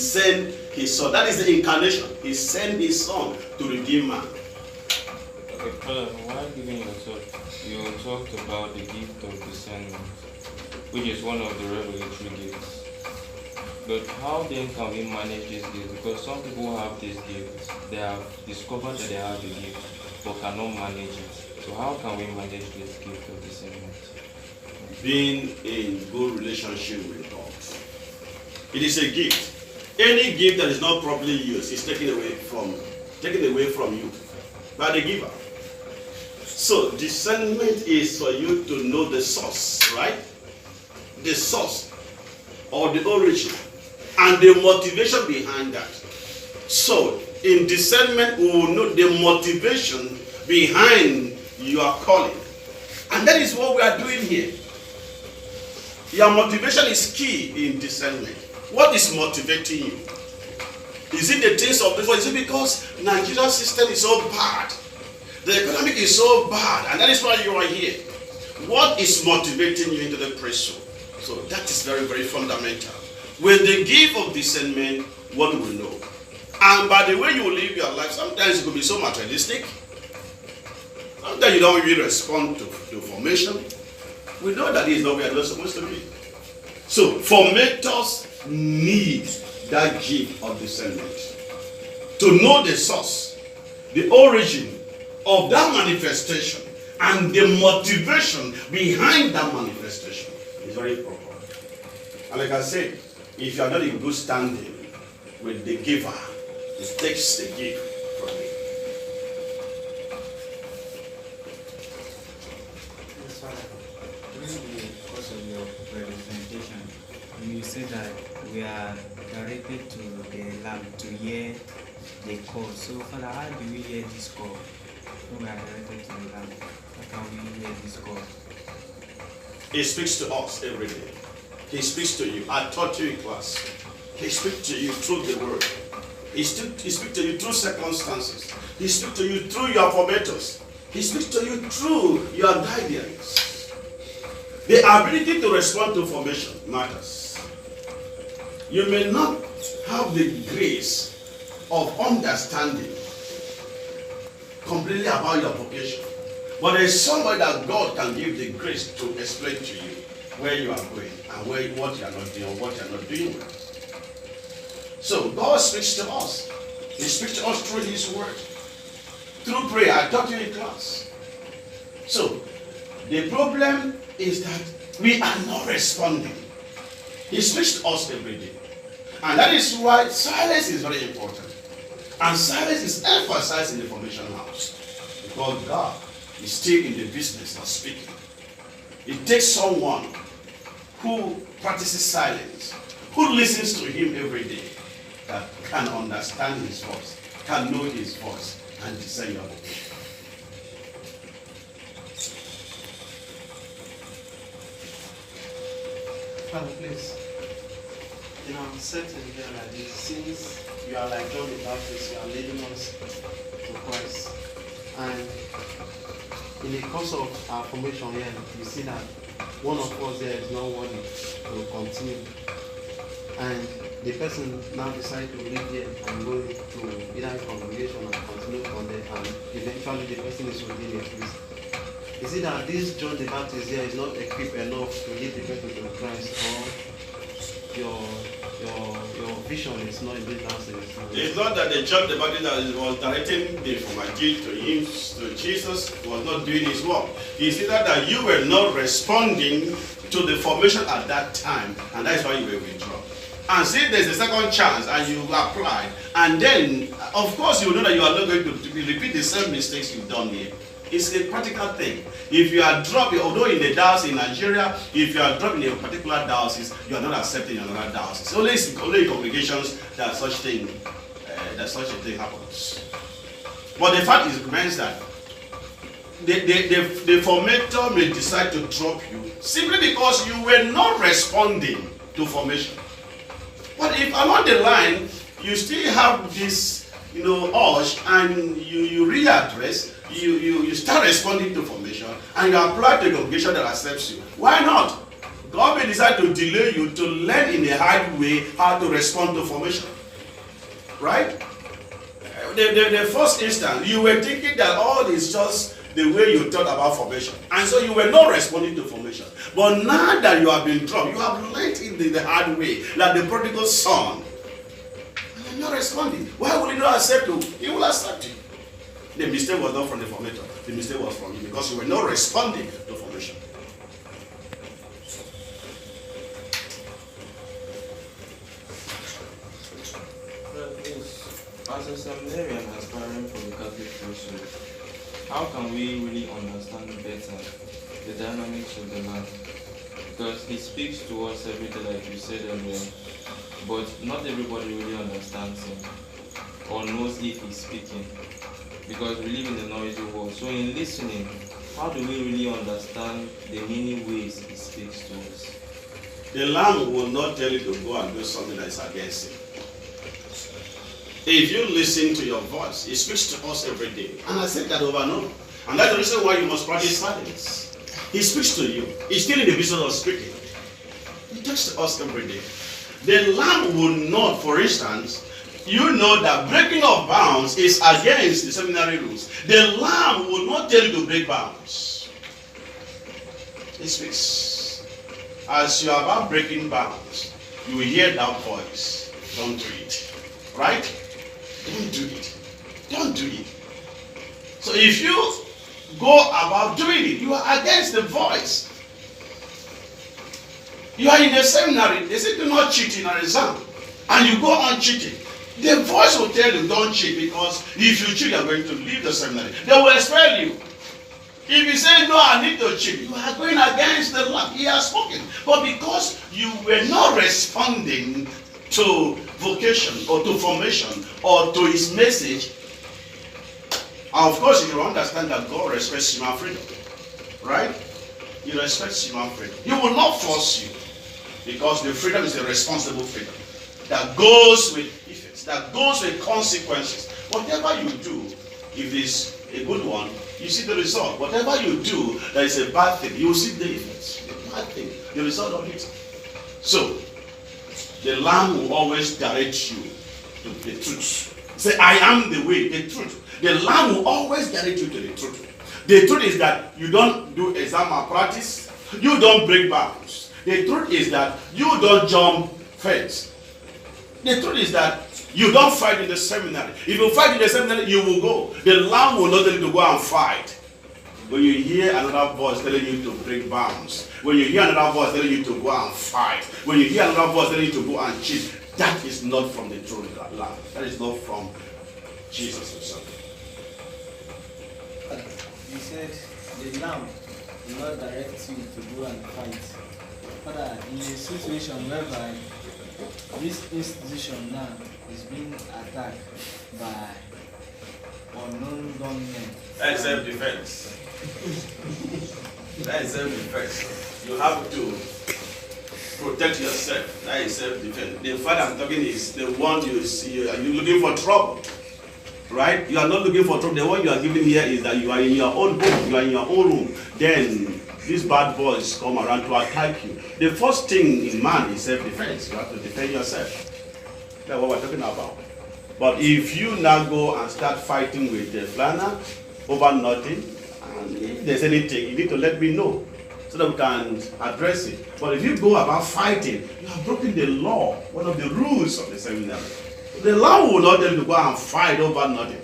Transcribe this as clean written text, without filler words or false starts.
sent his son. That is the incarnation. He sent his son to redeem man. Okay, Father, while giving your talk, you talked about the gift of discernment, which is one of the revelatory gifts. But how then can we manage this gift? Because some people have this gift, they have discovered that they have the gift, but cannot manage it. So how can we manage this gift of discernment? Being in good relationship with God. It is a gift. Any gift that is not properly used is taken away from you by the giver. So discernment is for you to know the source, right? The source or the origin and the motivation behind that. So in discernment, we will know the motivation behind your calling. And that is what we are doing here. Your motivation is key in discernment. What is motivating you? Is it the things of before? Is it because Nigeria's system is so bad? The economic is so bad, and that is why you are here. What is motivating you into the priesthood? So that is very, very fundamental. With the gift of discernment, what do we know? And by the way you live your life, sometimes it could be so materialistic. Sometimes you don't really respond to formation. We know that is not where we're supposed to be. So formators need that gift of discernment to know the source, the origin of that manifestation, and the motivation behind that manifestation is very proper. And like I said, if you are not in good standing with the giver, it takes the gift from you. Yes, Father. During the course of your presentation, you said that we are directed to the lamp to hear the call. So, Father, how do we hear this call? When we are directed to the lamp, how can we hear this call? He speaks to us every day. He speaks to you. I taught you in class. He speaks to you through the word. He speaks to you through circumstances. He speaks to you through your formators. He speaks to you through your guidance. The ability to respond to formation matters. You may not have the grace of understanding completely about your vocation, but there is somebody that God can give the grace to explain to you where you are going and what you are not doing or what you are not doing well. So God speaks to us. He speaks to us through His word, through prayer. I taught you in class. So the problem is that we are not responding. He speaks to us every day. And that is why silence is very important. And silence is emphasized in the formation house. Because God is still in the business of speaking. It takes someone who practices silence, who listens to Him every day, that can understand His voice, can know His voice, and discern your vocation. Father, please. You know, I'm certain here like this, since you are like John the Baptist, you are leading us to Christ. And in the course of our formation here, you see that one of us there is not worthy to continue. And the person now decides to leave here and go to either congregation and continue from there, and eventually the person is within a priest. Is it that this John the Baptist here is not equipped enough to lead the person to Christ, or your vision is not indeed answered? It's not that the John the Baptist that was directing the formative to him, to Jesus, was not doing his work. It's either that you were not responding to the formation at that time, and that's why you were withdrawn. And see, there's a second chance, and you apply, and then, of course, you know that you are not going to repeat the same mistakes you've done here. It's a practical thing. If you are dropped, although in the diocese in Nigeria, if you are dropped in a particular diocese, you are not accepted in another diocese. Only in congregations that such a thing happens. But the fact remains that the formator may decide to drop you simply because you were not responding to formation. But if along the line you still have this, urge, and you readdress, you start responding to formation, and you apply to a congregation that accepts you, why not? God may decide to delay you to learn in a hard way how to respond to formation. Right? The first instance, you were thinking that all is just the way you thought about formation. And so you were not responding to formation. But now that you have been dropped, you have learned in the hard way, like the prodigal son. And you're not responding. Why will he not accept you? He will accept you. The mistake was not from the formator. The mistake was from you because you were not responding to formation. As a seminarian aspiring for the Catholic priesthood, how can we really understand better the dynamics of the Lamb? Because he speaks to us every day, like you said earlier, but not everybody really understands him or knows if he's speaking, because we live in a noisy world. So in listening, how do we really understand the many ways he speaks to us? The Lamb will not tell you to go and do something that is against him. If you listen to your voice, it speaks to us every day. And I said that over and over. And that's the reason why you must practice silence. He speaks to you. He's still in the business of speaking. He talks to us every day. The Lamb will not, for instance, you know that breaking of bounds is against the seminary rules. The Lamb will not tell you to break bounds. He speaks. As you are about breaking bounds, you will hear that voice. Don't do it. Right? Don't do it. Don't do it. So if you go about doing it, you are against the voice. You are in the seminary. They say do not cheat in an exam. And you go on cheating. The voice will tell you don't cheat, because if you cheat, you are going to leave the seminary. They will expel you. If you say, no, I need to cheat, you are going against the law. He has spoken. But because you were not responding to vocation or to formation or to his message, and of course you understand that God respects human freedom, right? He respects human freedom. He will not force you, because the freedom is a responsible freedom that goes with effects, that goes with consequences. Whatever you do, if it's a good one, you see the result. Whatever you do that is a bad thing, you will see the effects, the bad thing, the result of it. So the Lamb will always direct you to the truth. Say, I am the way, the truth. The Lamb will always direct you to the truth. The truth is that you don't do exam malpractice. You don't break bounds. The truth is that you don't jump fence. The truth is that you don't fight in the seminary. If you fight in the seminary, you will go. The Lamb will not tell you to go and fight. When you hear another voice telling you to break bounds, when you hear another voice telling you to go and fight, when you hear another voice telling you to go and cheat, that is not from the true Lamb. That is not from Jesus himself. You said the Lamb will not direct you to go and fight. Father, in a situation whereby this institution now is being attacked by unknown gunmen. That is self-defense. That is self-defense. You have to protect yourself. That is self-defense. The father I'm talking is the one you see. Are you looking for trouble? Right? You are not looking for trouble. The one you are giving here is that you are in your own home. You are in your own room. Then these bad boys come around to attack you. The first thing in man is self-defense. You have to defend yourself. That's what we're talking about. But if you now go and start fighting with the planner over nothing, and if there's anything, you need to let me know so that we can address it. But if you go about fighting, you have broken the law, one of the rules of the seminary. The law will not tell you to go and fight over nothing.